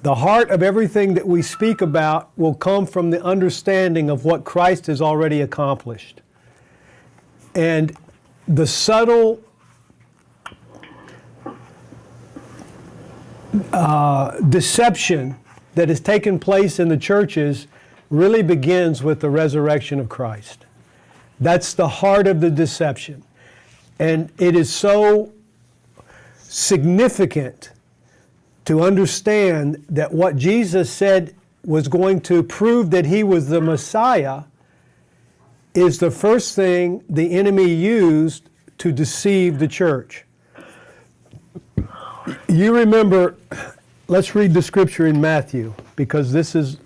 The heart of everything that we speak about will come from the understanding of what Christ has already accomplished. And the subtle deception that has taken place in the churches really begins with the resurrection of Christ. That's the heart of the deception. And it is so significant to understand that what Jesus said was going to prove that he was the Messiah is the first thing the enemy used to deceive the church. You remember, let's read the scripture in Matthew, because this is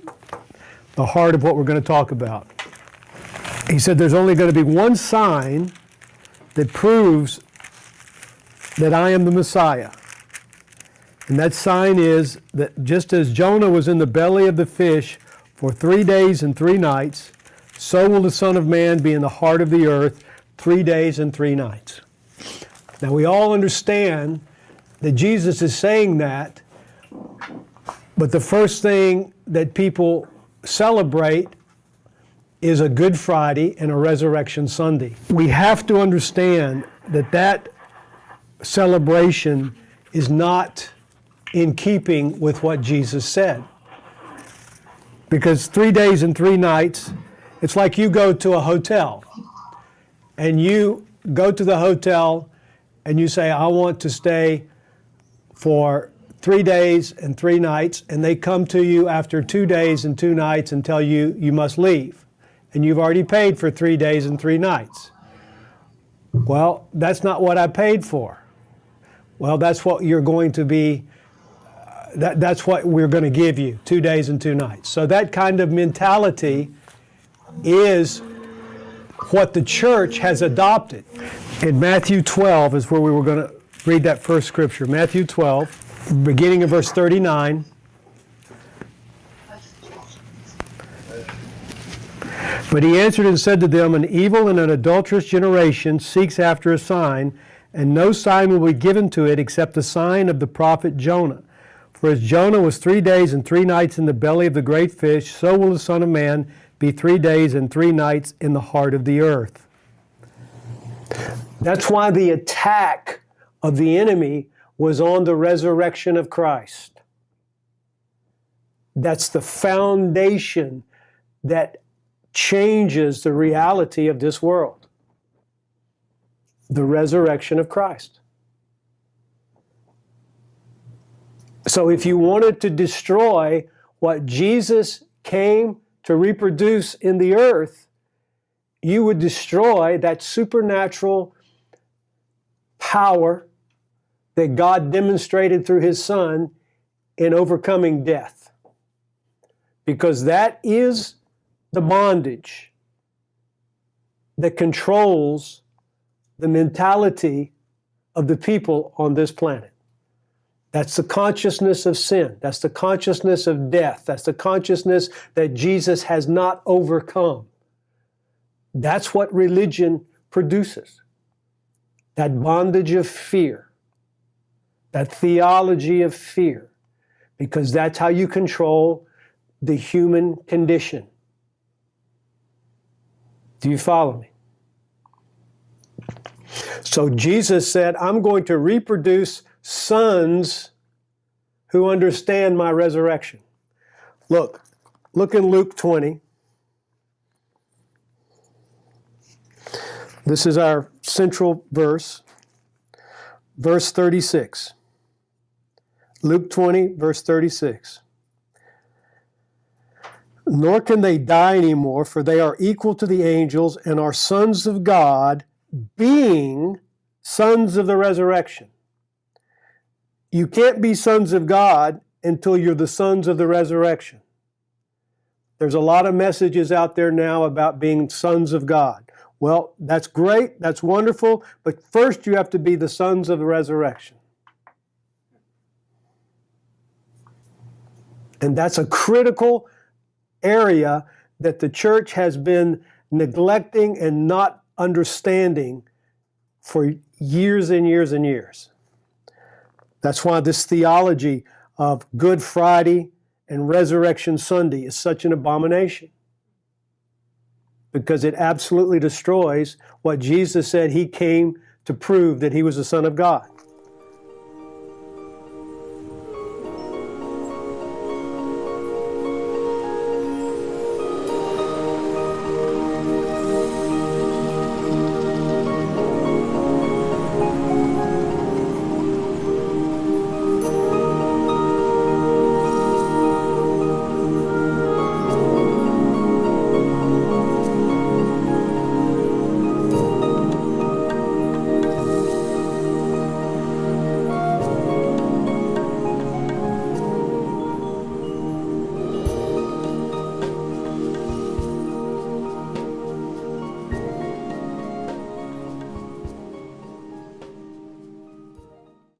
the heart of what we're going to talk about. He said there's only going to be one sign that proves that I am the Messiah. And that sign is that just as Jonah was in the belly of the fish for 3 days and 3 nights, so will the Son of Man be in the heart of the earth 3 days and 3 nights. Now we all understand that Jesus is saying that, but the first thing that people celebrate is a Good Friday and a Resurrection Sunday. We have to understand that that celebration is not in keeping with what Jesus said. Because 3 days and 3 nights, it's like you go to a hotel, and you go to the hotel and you say, I want to stay for 3 days and 3 nights, and they come to you after 2 days and 2 nights and tell you you must leave. And you've already paid for 3 days and 3 nights. Well, that's not what I paid for. Well, that's what you're going to be, that's what we're going to give you, 2 days and 2 nights. So that kind of mentality is what the church has adopted. In Matthew 12 is where we were going to read that first scripture. Matthew 12, beginning of verse 39. But he answered and said to them, an evil and an adulterous generation seeks after a sign, and no sign will be given to it except the sign of the prophet Jonah. For as Jonah was 3 days and 3 nights in the belly of the great fish, so will the Son of Man be 3 days and 3 nights in the heart of the earth. That's why the attack of the enemy was on the resurrection of Christ. That's the foundation that changes the reality of this world. The resurrection of Christ. So if you wanted to destroy what Jesus came to reproduce in the earth, you would destroy that supernatural power that God demonstrated through His Son in overcoming death. Because that is the bondage that controls the mentality of the people on this planet. That's the consciousness of sin. That's the consciousness of death. That's the consciousness that Jesus has not overcome. That's what religion produces. That bondage of fear. That theology of fear. Because that's how you control the human condition. Do you follow me? So Jesus said, I'm going to reproduce sons who understand my resurrection. Look in Luke 20. This is our central verse, verse 36. Luke 20, verse 36. Nor can they die anymore, for they are equal to the angels and are sons of God, being sons of the resurrection. You can't be sons of God until you're the sons of the resurrection. There's a lot of messages out there now about being sons of God. Well, that's great, that's wonderful, but first you have to be the sons of the resurrection. And that's a critical area that the church has been neglecting and not understanding for years and years and years. That's why this theology of Good Friday and Resurrection Sunday is such an abomination, because it absolutely destroys what Jesus said he came to prove, that he was the Son of God.